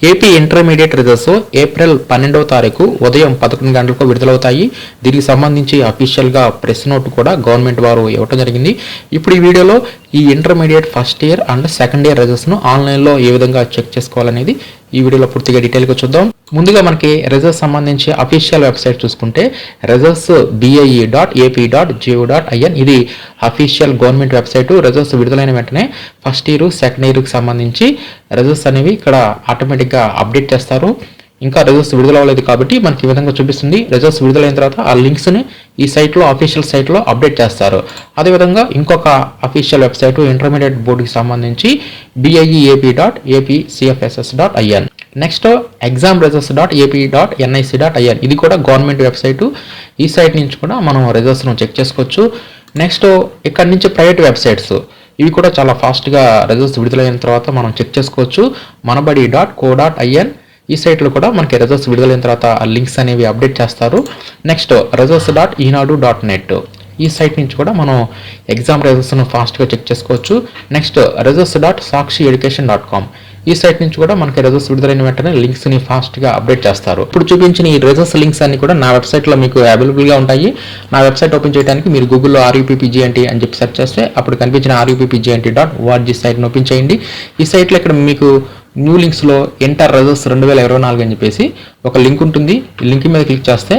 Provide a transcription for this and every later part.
AP intermediate results April 12వ తారీఖు ఉదయం 11 గంటలకు విడుదలవుతాయి. దీనికి సంబంధించి అఫీషియల్గా ప్రెస్ నోట్ కూడా గవర్నమెంట్ వారు ఇవ్వడం జరిగింది. ఇప్పుడు ఈ వీడియోలో ఈ intermediate first year and second year రిజల్ట్స్ను ఆన్లైన్లో ఏ విధంగా చెక్ చేసుకోవాలనేది ఈ వీడియోలో పూర్తిగా డీటెయిల్గా చూద్దాం. ముందుగా మనకి రిజల్ట్స్ సంబంధించి అఫీషియల్ వెబ్సైట్ చూసుకుంటే రిజల్ట్స్ BIE.AP.go.in ఇది అఫీషియల్ గవర్నమెంట్ వెబ్సైట్. రిజల్ట్స్ విడుదలైన వెంటనే ఫస్ట్ ఇయర్ సెకండ్ ఇయర్కి సంబంధించి రిజల్ట్స్ అనేవి ఇక్కడ ఆటోమేటిక్గా అప్డేట్ చేస్తారు. ఇంకా రిజల్ట్స్ విడుదల అవ్వలేదు కాబట్టి మనకి ఈ విధంగా చూపిస్తుంది. రిజల్ట్స్ విడుదలైన తర్వాత ఆ లింక్స్ని ఈ సైట్లో అఫీషియల్ సైట్లో అప్డేట్ చేస్తారు. అదేవిధంగా ఇంకొక అఫీషియల్ వెబ్సైట్ ఇంటర్మీడియట్ బోర్డుకి సంబంధించి BIEAP.APCFSS.in నెక్స్ట్ examresults.AP.nic.in ఇది కూడా గవర్నమెంట్ వెబ్సైట్. ఈ సైట్ నుంచి కూడా మనం రిజల్ట్స్ను చెక్ చేసుకోవచ్చు. నెక్స్ట్ ఇక్కడ నుంచి ప్రైవేట్ వెబ్సైట్స్ ఇవి కూడా చాలా ఫాస్ట్గా రిజల్ట్స్ విడుదలైన తర్వాత మనం చెక్ చేసుకోవచ్చు. manabadi.co.in ఈ సైట్లో కూడా మనకి రిజల్ట్స్ విడుదలైన తర్వాత ఆ లింక్స్ అనేవి అప్డేట్ చేస్తారు. నెక్స్ట్ results.enadu.net ఈ సైట్ నుంచి కూడా మనం ఎగ్జామ్ రిజల్ట్స్ను ఫాస్ట్గా చెక్ చేసుకోవచ్చు. నెక్స్ట్ results.sakshiyeducation.com ఈ సైట్ నుంచి కూడా మనకి రిజల్ట్స్ విడుదలైన వెంటనే లింక్స్ని ఫాస్ట్గా అప్డేట్ చేస్తారు. ఇప్పుడు చూపించిన ఈ రిజల్ట్స్ లింక్స్ అన్ని కూడా నా వెబ్సైట్లో మీకు అవైలబుల్గా ఉంటాయి. నా వెబ్సైట్ ఓపెన్ చేయడానికి మీరు గూగుల్లో RUPPGNT అని చెప్పి సెర్చ్ చేస్తే అప్పుడు కనిపించిన RUPPGNT.org సైట్ని ఓపెన్ చేయండి. ఈ సైట్లో ఇక్కడ మీకు న్యూ లింక్స్లో ఎంటర్ రిజల్ట్స్ 2024 అని చెప్పేసి ఒక లింక్ ఉంటుంది. ఈ లింక్ మీద క్లిక్ చేస్తే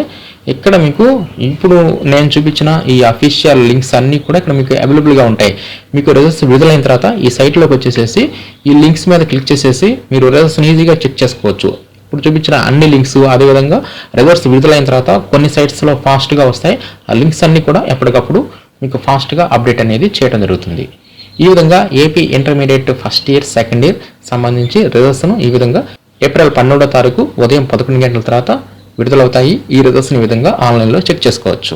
ఇక్కడ మీకు ఇప్పుడు నేను చూపించిన ఈ అఫీషియల్ లింక్స్ అన్నీ కూడా ఇక్కడ మీకు అవైలబుల్గా ఉంటాయి. మీకు రిజల్ట్స్ విడుదలైన తర్వాత ఈ సైట్లోకి వచ్చేసేసి ఈ లింక్స్ మీద క్లిక్ చేసేసి మీరు రిజల్ట్స్ని ఈజీగా చెక్ చేసుకోవచ్చు. ఇప్పుడు చూపించిన అన్ని లింక్స్ అదేవిధంగా రిజల్ట్స్ విడుదలైన తర్వాత కొన్ని సైట్స్లో ఫాస్ట్గా వస్తాయి. ఆ లింక్స్ అన్నీ కూడా ఎప్పటికప్పుడు మీకు ఫాస్ట్గా అప్డేట్ అనేది చేయడం జరుగుతుంది. ఈ విధంగా AP intermediate first year second year సంబంధించి రిజల్ట్స్ను ఈ విధంగా ఏప్రిల్ 12వ తారీఖు ఉదయం 11 గంటల తర్వాత విడుదలవుతాయి. ఈ రిజల్ట్స్ని ఈ విధంగా ఆన్లైన్లో చెక్ చేసుకోవచ్చు.